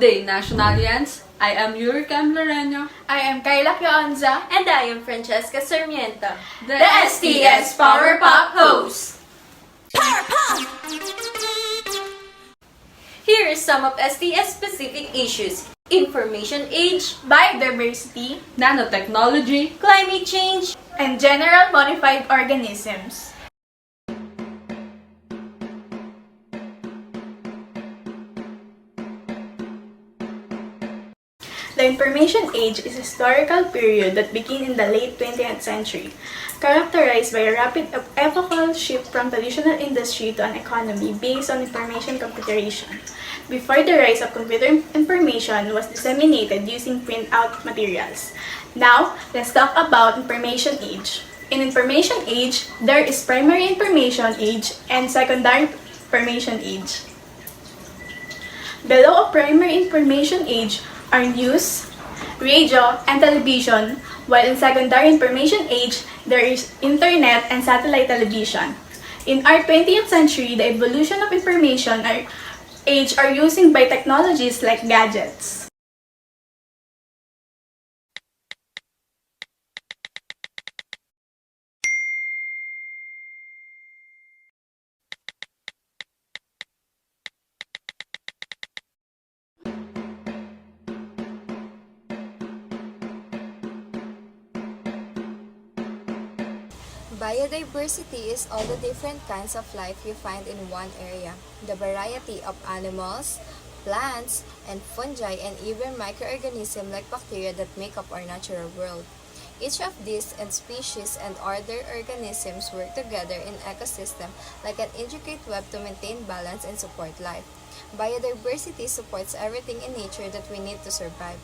day, Nationalians. I am Yuri Loreño. I am Kayla Kionza. And I am Francesca Sarmiento, The STS Power Pop host. Power Pop! Here is some of STS-specific issues. Information age, Biodiversity, Nanotechnology, climate change, and general modified organisms. The Information Age is a historical period that began in the late 20th century, characterized by a rapid epochal shift from traditional industry to an economy based on information computation. Before the rise of computer information was disseminated using printout materials. Now, let's talk about Information Age. In Information Age, there is Primary Information Age and Secondary Information Age. Below a Primary Information Age are news, radio, and television, while in Secondary Information Age, there is internet and satellite television. In our 20th century, the evolution of information age are using by technologies like gadgets. Biodiversity is all the different kinds of life you find in one area. The variety of animals, plants, and fungi, and even microorganisms like bacteria that make up our natural world. Each of these and species and other organisms work together in ecosystem like an intricate web to maintain balance and support life. Biodiversity supports everything in nature that we need to survive: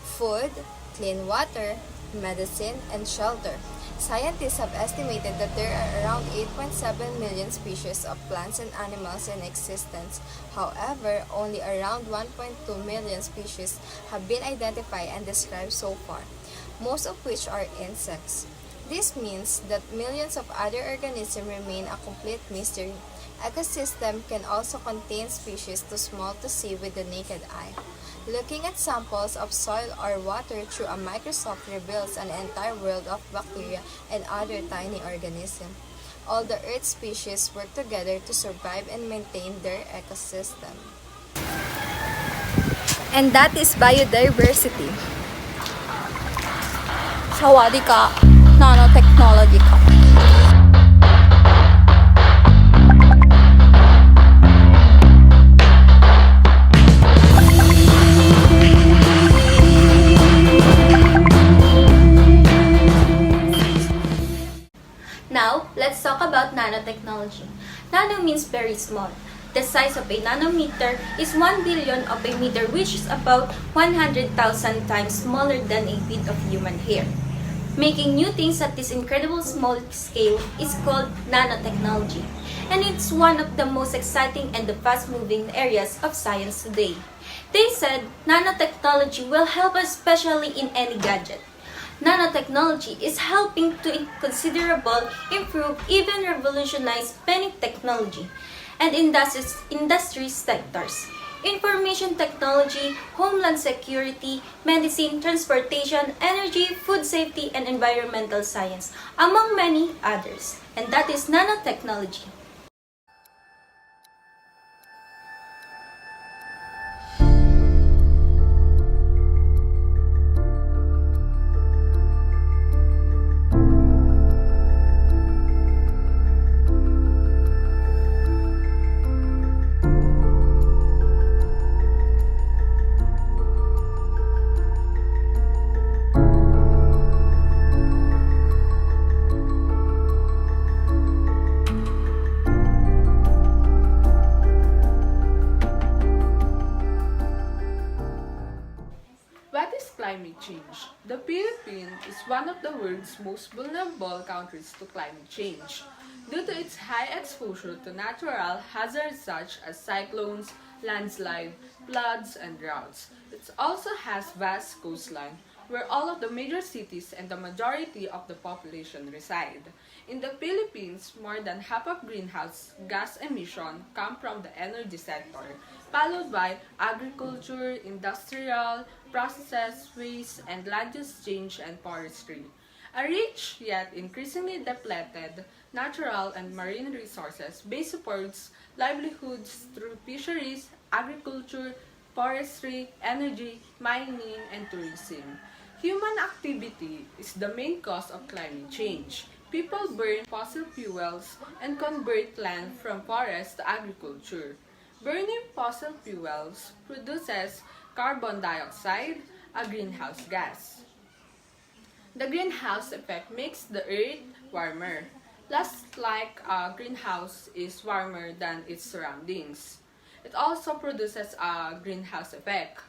food, clean water, medicine, and shelter. Scientists have estimated that there are around 8.7 million species of plants and animals in existence. However, only around 1.2 million species have been identified and described so far, most of which are insects. This means that millions of other organisms remain a complete mystery. Ecosystem can also contain species too small to see with the naked eye. Looking at samples of soil or water through a microscope reveals an entire world of bacteria and other tiny organisms. All the Earth species work together to survive and maintain their ecosystem. And that is biodiversity. Sawadika, Nanotechnology ka. Now, let's talk about nanotechnology. Nano means very small. The size of a nanometer is 1 billion of a meter, which is about 100,000 times smaller than a bit of human hair. Making new things at this incredible small scale is called nanotechnology, and it's one of the most exciting and the fast-moving areas of science today. They said nanotechnology will help us especially in any gadget. Nanotechnology is helping to considerably improve, even revolutionize many technology and industry sectors. Information technology, homeland security, medicine, transportation, energy, food safety, and environmental science, among many others. And that is nanotechnology. What is climate change? The Philippines is one of the world's most vulnerable countries to climate change due to its high exposure to natural hazards such as cyclones, landslides, floods, and droughts. It also has vast coastline, where all of the major cities and the majority of the population reside. In the Philippines, more than half of greenhouse gas emission come from the energy sector, followed by agriculture, industrial, processes, waste, and land use change and forestry. A rich yet increasingly depleted natural and marine resources base supports livelihoods through fisheries, agriculture, forestry, energy, mining, and tourism. Human activity is the main cause of climate change. People burn fossil fuels and convert land from forest to agriculture. Burning fossil fuels produces carbon dioxide, a greenhouse gas. The greenhouse effect makes the earth warmer. Just like a greenhouse is warmer than its surroundings. It also produces a greenhouse effect.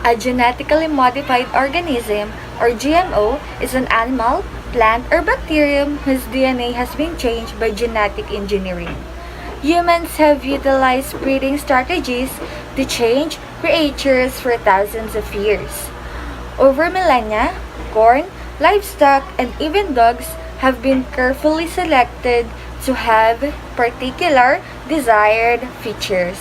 A genetically modified organism, or GMO, is an animal, plant, or bacterium whose DNA has been changed by genetic engineering. Humans have utilized breeding strategies to change creatures for thousands of years. Over millennia, corn, livestock, and even dogs have been carefully selected to have particular desired features.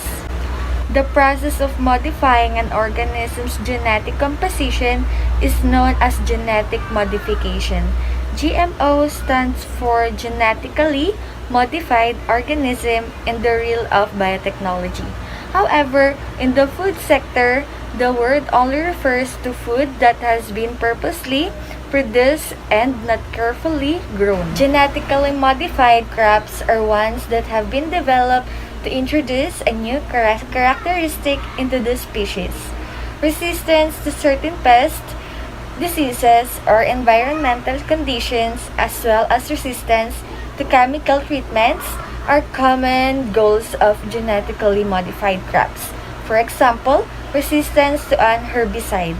The process of modifying an organism's genetic composition is known as genetic modification. GMO stands for Genetically Modified Organism in the realm of biotechnology. However, in the food sector, the word only refers to food that has been purposely produced and not carefully grown. Genetically modified crops are ones that have been developed to introduce a new characteristic into the species. Resistance to certain pests, diseases, or environmental conditions, as well as resistance to chemical treatments, are common goals of genetically modified crops. For example, resistance to an herbicide.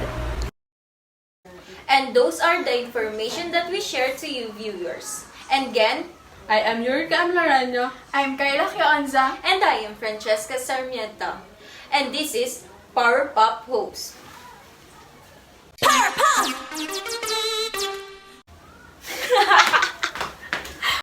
And those are the information that we share to you viewers. And again, I am Yurika Amlaranyo. I'm Kayla Kionza. and I am Francesca Sarmiento. And this is Power Pop Host. Power Pop!